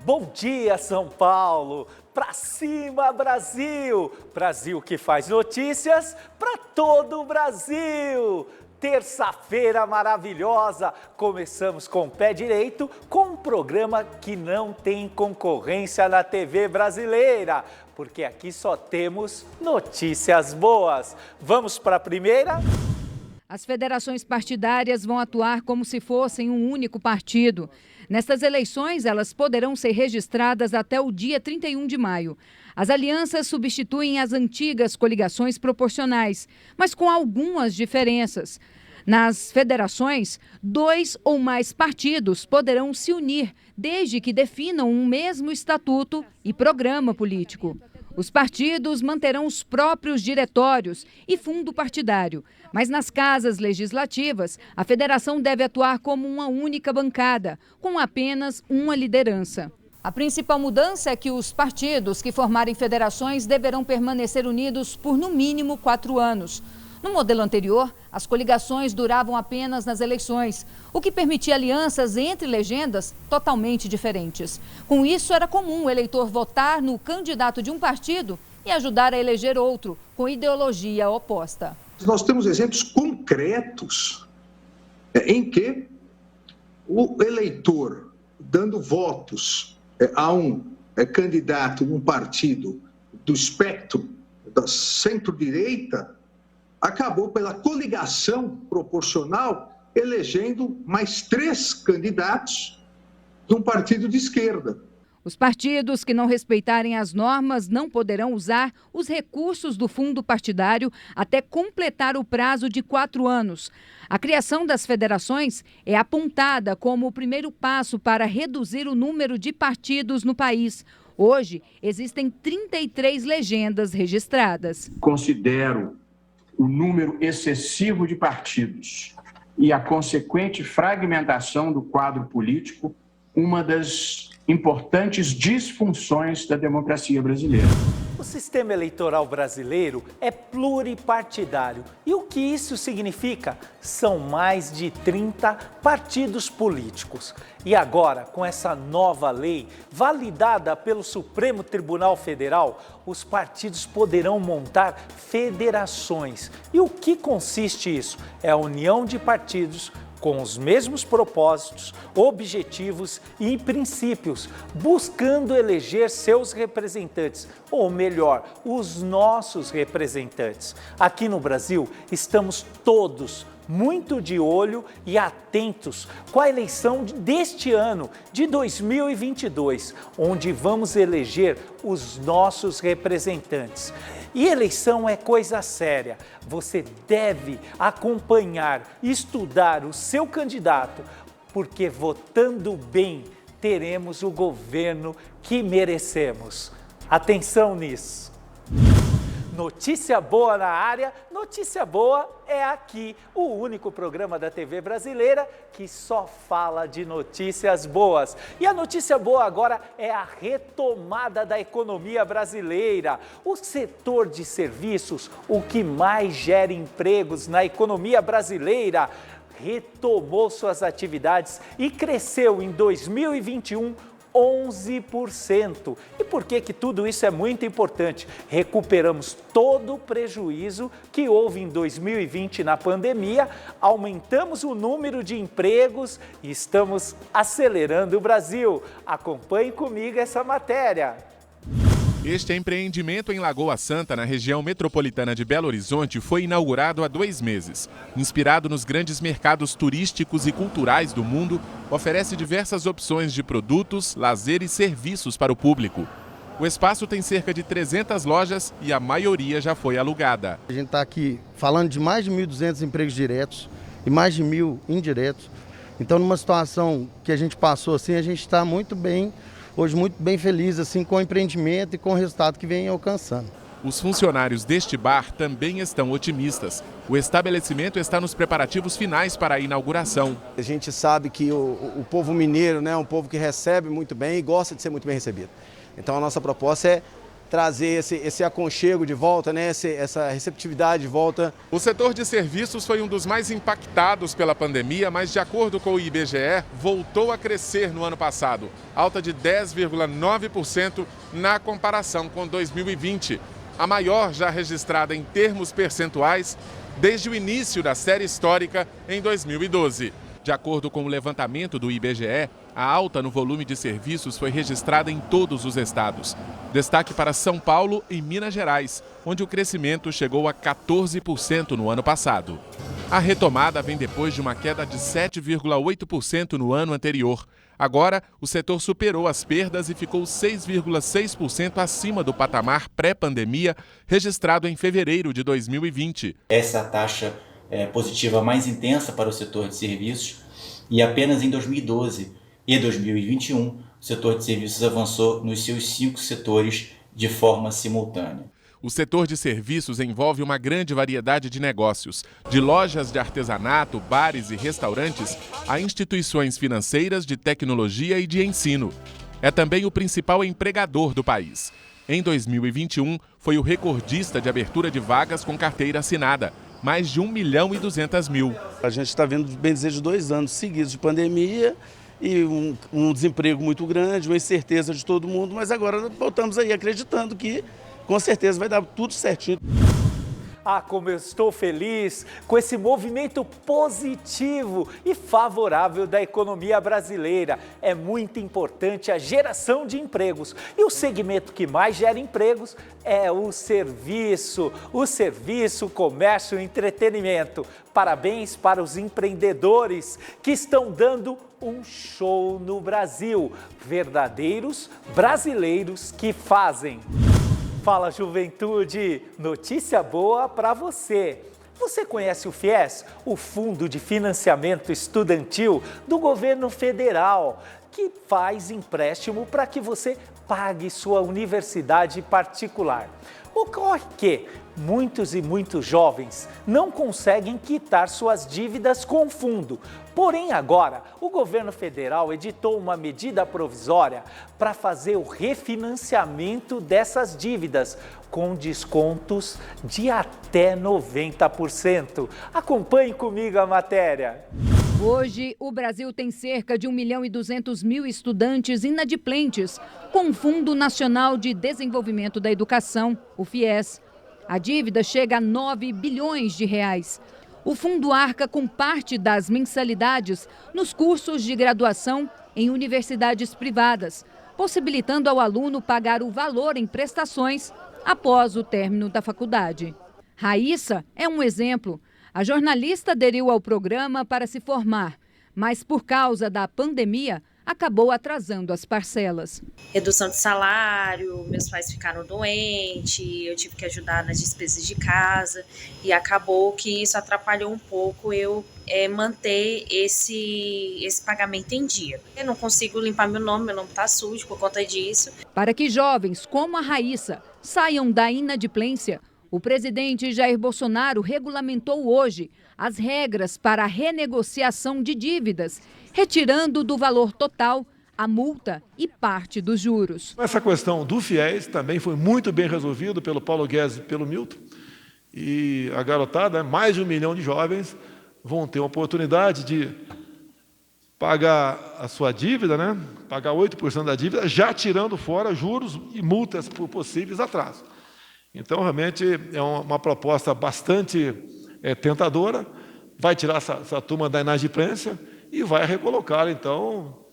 Bom dia, São Paulo! Pra cima, Brasil! Brasil que faz notícias para todo o Brasil! Terça-feira maravilhosa! Começamos com o pé direito com um programa que não tem concorrência na TV brasileira, porque aqui só temos notícias boas. Vamos para a primeira? As federações partidárias vão atuar como se fossem um único partido. Nestas eleições, elas poderão ser registradas até o dia 31 de maio. As alianças substituem as antigas coligações proporcionais, mas com algumas diferenças. Nas federações, 2 ou mais partidos poderão se unir, desde que definam um mesmo estatuto e programa político. Os partidos manterão os próprios diretórios e fundo partidário, mas nas casas legislativas, a federação deve atuar como uma única bancada, com apenas uma liderança. A principal mudança é que os partidos que formarem federações deverão permanecer unidos por no mínimo 4 anos. No modelo anterior, as coligações duravam apenas nas eleições, o que permitia alianças entre legendas totalmente diferentes. Com isso, era comum o eleitor votar no candidato de um partido e ajudar a eleger outro, com ideologia oposta. Nós temos exemplos concretos em que o eleitor, dando votos a um candidato de um partido do espectro da centro-direita, acabou pela coligação proporcional elegendo mais 3 candidatos de um partido de esquerda. Os partidos que não respeitarem as normas não poderão usar os recursos do fundo partidário até completar o prazo de 4 anos. A criação das federações é apontada como o primeiro passo para reduzir o número de partidos no país. Hoje, existem 33 legendas registradas. Considero o número excessivo de partidos e a consequente fragmentação do quadro político uma das importantes disfunções da democracia brasileira. O sistema eleitoral brasileiro é pluripartidário. E o que isso significa? São mais de 30 partidos políticos. E agora, com essa nova lei, validada pelo Supremo Tribunal Federal, os partidos poderão montar federações. E o que consiste isso? É a união de partidos com os mesmos propósitos, objetivos e princípios, buscando eleger seus representantes, ou melhor, os nossos representantes. Aqui no Brasil, estamos todos muito de olho e atentos com a eleição deste ano, de 2022, onde vamos eleger os nossos representantes. E eleição é coisa séria. Você deve acompanhar, estudar o seu candidato, porque votando bem, teremos o governo que merecemos. Atenção nisso! Notícia boa na área, notícia boa é aqui, o único programa da TV brasileira que só fala de notícias boas. E a notícia boa agora é a retomada da economia brasileira. O setor de serviços, o que mais gera empregos na economia brasileira, retomou suas atividades e cresceu em 2021 11%. E por que tudo isso é muito importante? Recuperamos todo o prejuízo que houve em 2020 na pandemia, aumentamos o número de empregos e estamos acelerando o Brasil. Acompanhe comigo essa matéria. Este empreendimento em Lagoa Santa, na região metropolitana de Belo Horizonte, foi inaugurado há 2 meses. Inspirado nos grandes mercados turísticos e culturais do mundo, oferece diversas opções de produtos, lazer e serviços para o público. O espaço tem cerca de 300 lojas e a maioria já foi alugada. A gente está aqui falando de mais de 1.200 empregos diretos e mais de 1.000 indiretos. Então, numa situação que a gente passou assim, a gente está muito bem, hoje muito bem feliz assim, com o empreendimento e com o resultado que vem alcançando. Os funcionários deste bar também estão otimistas. O estabelecimento está nos preparativos finais para a inauguração. A gente sabe que o povo mineiro, né, é um povo que recebe muito bem e gosta de ser muito bem recebido. Então a nossa proposta é trazer esse aconchego de volta, né? Essa receptividade de volta. O setor de serviços foi um dos mais impactados pela pandemia, mas de acordo com o IBGE, voltou a crescer no ano passado, alta de 10,9% na comparação com 2020, a maior já registrada em termos percentuais desde o início da série histórica em 2012. De acordo com o levantamento do IBGE, a alta no volume de serviços foi registrada em todos os estados. Destaque para São Paulo e Minas Gerais, onde o crescimento chegou a 14% no ano passado. A retomada vem depois de uma queda de 7,8% no ano anterior. Agora, o setor superou as perdas e ficou 6,6% acima do patamar pré-pandemia, registrado em fevereiro de 2020. Essa taxa positiva mais intensa para o setor de serviços, e apenas em 2012 e 2021 o setor de serviços avançou nos seus 5 setores de forma simultânea. O setor de serviços envolve uma grande variedade de negócios, de lojas de artesanato, bares e restaurantes, a instituições financeiras, de tecnologia e de ensino. É também o principal empregador do país. Em 2021, foi o recordista de abertura de vagas com carteira assinada, mais de 1.200.000. A gente está vendo, bem dizer, de 2 anos seguidos de pandemia e um desemprego muito grande, uma incerteza de todo mundo, mas agora voltamos aí acreditando que com certeza vai dar tudo certinho. Ah, como eu estou feliz com esse movimento positivo e favorável da economia brasileira. É muito importante a geração de empregos. E o segmento que mais gera empregos é o serviço, comércio e entretenimento. Parabéns para os empreendedores que estão dando um show no Brasil. Verdadeiros brasileiros que fazem. Fala, juventude! Notícia boa para você! Você conhece o FIES, o Fundo de Financiamento Estudantil do Governo Federal, que faz empréstimo para que você pague sua universidade particular. Ocorre que muitos jovens não conseguem quitar suas dívidas com o fundo. Porém, agora, o governo federal editou uma medida provisória para fazer o refinanciamento dessas dívidas, com descontos de até 90%. Acompanhe comigo a matéria. Hoje, o Brasil tem cerca de 1.200.000 estudantes inadimplentes com o Fundo Nacional de Desenvolvimento da Educação, o FIES. A dívida chega a 9 bilhões de reais. O fundo arca com parte das mensalidades nos cursos de graduação em universidades privadas, possibilitando ao aluno pagar o valor em prestações após o término da faculdade. Raíssa é um exemplo. A jornalista aderiu ao programa para se formar, mas por causa da pandemia, acabou atrasando as parcelas. Redução de salário, meus pais ficaram doentes, eu tive que ajudar nas despesas de casa e acabou que isso atrapalhou um pouco eu manter esse pagamento em dia. Eu não consigo limpar meu nome está sujo por conta disso. Para que jovens como a Raíssa saiam da inadimplência, o presidente Jair Bolsonaro regulamentou hoje as regras para a renegociação de dívidas, retirando do valor total a multa e parte dos juros. Essa questão do FIES também foi muito bem resolvido pelo Paulo Guedes e pelo Milton. E a garotada, mais de 1 milhão de jovens, vão ter a oportunidade de pagar a sua dívida, pagar 8% da dívida, já tirando fora juros e multas por possíveis atrasos. Então, realmente, é uma proposta bastante tentadora, vai tirar essa turma da inadimplência e vai recolocar, então,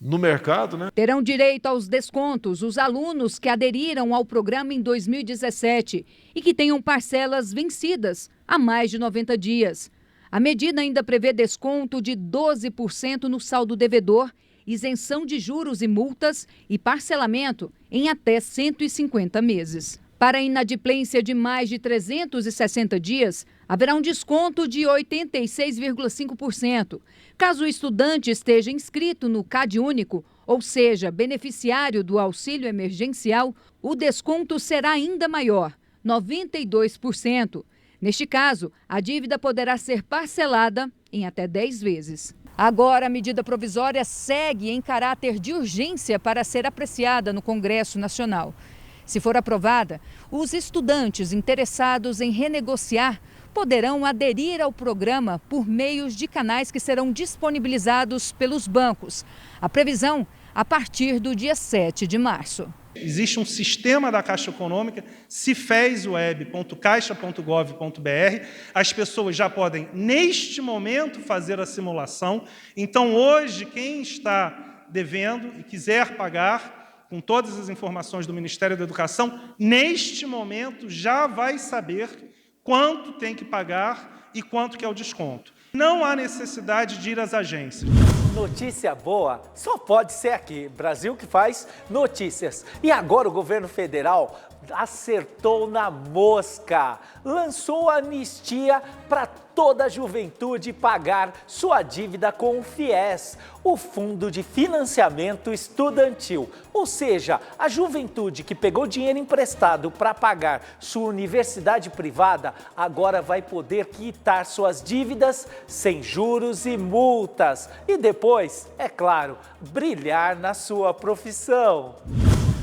no mercado. Terão direito aos descontos os alunos que aderiram ao programa em 2017 e que tenham parcelas vencidas há mais de 90 dias. A medida ainda prevê desconto de 12% no saldo devedor, isenção de juros e multas e parcelamento em até 150 meses. Para a inadimplência de mais de 360 dias, haverá um desconto de 86,5%. Caso o estudante esteja inscrito no CadÚnico, ou seja, beneficiário do auxílio emergencial, o desconto será ainda maior, 92%. Neste caso, a dívida poderá ser parcelada em até 10 vezes. Agora, a medida provisória segue em caráter de urgência para ser apreciada no Congresso Nacional. Se for aprovada, os estudantes interessados em renegociar poderão aderir ao programa por meios de canais que serão disponibilizados pelos bancos. A previsão a partir do dia 7 de março. Existe um sistema da Caixa Econômica, cifesweb.caixa.gov.br. As pessoas já podem, neste momento, fazer a simulação. Então, hoje, quem está devendo e quiser pagar, com todas as informações do Ministério da Educação, neste momento já vai saber quanto tem que pagar e quanto que é o desconto. Não há necessidade de ir às agências. Notícia boa só pode ser aqui, Brasil que faz notícias. E agora o governo federal acertou na mosca, lançou a anistia para toda a juventude pagar sua dívida com o FIES, o Fundo de Financiamento Estudantil. Ou seja, a juventude que pegou dinheiro emprestado para pagar sua universidade privada agora vai poder quitar suas dívidas sem juros e multas. E depois, é claro, brilhar na sua profissão.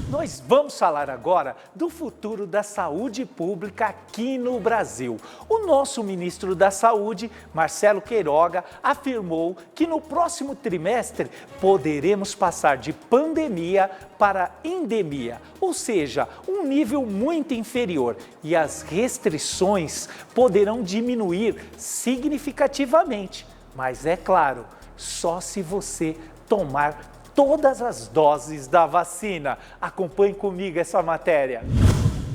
Nós vamos falar agora do futuro da saúde pública aqui no Brasil. O nosso ministro da Saúde, Marcelo Queiroga, afirmou que no próximo trimestre poderemos passar de pandemia para endemia, ou seja, um nível muito inferior, e as restrições poderão diminuir significativamente. Mas é claro, só se você tomar todas as doses da vacina. Acompanhe comigo essa matéria.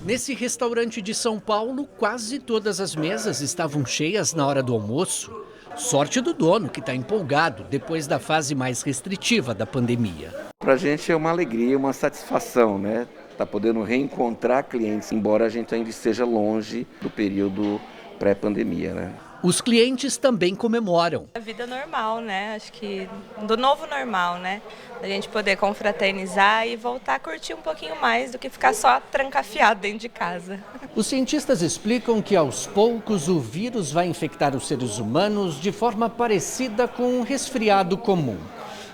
Nesse restaurante de São Paulo, quase todas as mesas estavam cheias na hora do almoço. Sorte do dono, que está empolgado depois da fase mais restritiva da pandemia. Para a gente é uma alegria, uma satisfação, né? Tá podendo reencontrar clientes, embora a gente ainda esteja longe do período pré-pandemia, né? Os clientes também comemoram. A vida normal, né? Acho que do novo normal, né? A gente poder confraternizar e voltar a curtir um pouquinho mais do que ficar só trancafiado dentro de casa. Os cientistas explicam que aos poucos o vírus vai infectar os seres humanos de forma parecida com um resfriado comum.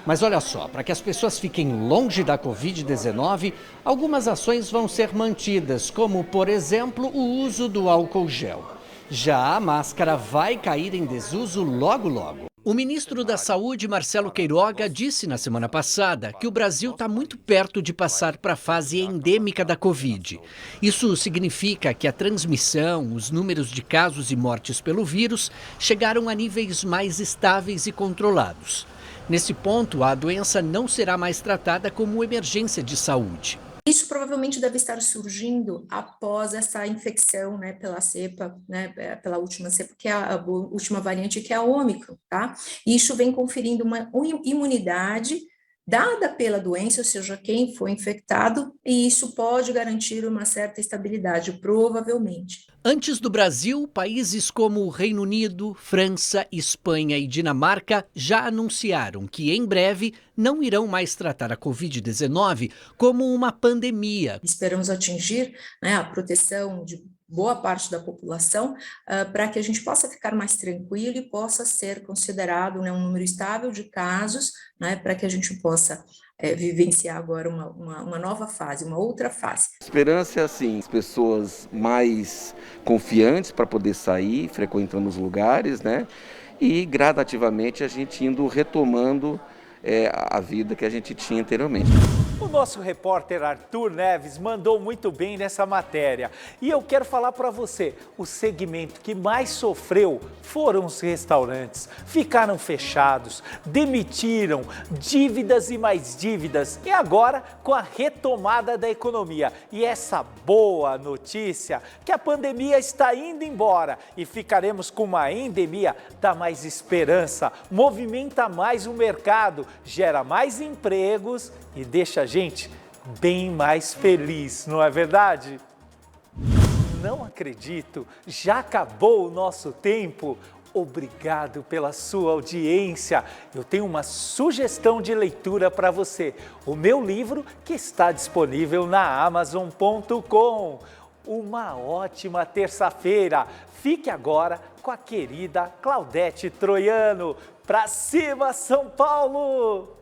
Mas olha só, para que as pessoas fiquem longe da Covid-19, algumas ações vão ser mantidas, como, por exemplo, o uso do álcool gel. Já a máscara vai cair em desuso logo, logo. O ministro da Saúde, Marcelo Queiroga, disse na semana passada que o Brasil está muito perto de passar para a fase endêmica da Covid. Isso significa que a transmissão, os números de casos e mortes pelo vírus chegaram a níveis mais estáveis e controlados. Nesse ponto, a doença não será mais tratada como emergência de saúde. Isso provavelmente deve estar surgindo após essa infecção, né, pela cepa, né, pela última cepa, que é a última variante, que é a Ômicron, tá? E isso vem conferindo uma imunidade dada pela doença, ou seja, quem foi infectado, e isso pode garantir uma certa estabilidade, provavelmente. Antes do Brasil, países como o Reino Unido, França, Espanha e Dinamarca já anunciaram que, em breve, não irão mais tratar a Covid-19 como uma pandemia. Esperamos atingir, né, a proteção de boa parte da população, para que a gente possa ficar mais tranquilo e possa ser considerado, né, um número estável de casos, né, para que a gente possa vivenciar agora uma nova fase, uma outra fase. A esperança é assim, as pessoas mais confiantes para poder sair, frequentando os lugares, né? E gradativamente a gente indo retomando a vida que a gente tinha anteriormente. O nosso repórter Arthur Neves mandou muito bem nessa matéria. E eu quero falar para você, o segmento que mais sofreu foram os restaurantes. Ficaram fechados, demitiram, dívidas e mais dívidas. E agora, com a retomada da economia. E essa boa notícia, que a pandemia está indo embora e ficaremos com uma endemia, dá mais esperança, movimenta mais o mercado, gera mais empregos e deixa a gente bem mais feliz, não é verdade? Não acredito, já acabou o nosso tempo. Obrigado pela sua audiência. Eu tenho uma sugestão de leitura para você. O meu livro que está disponível na Amazon.com. Uma ótima terça-feira. Fique agora com a querida Claudete Troiano. Pra cima, São Paulo!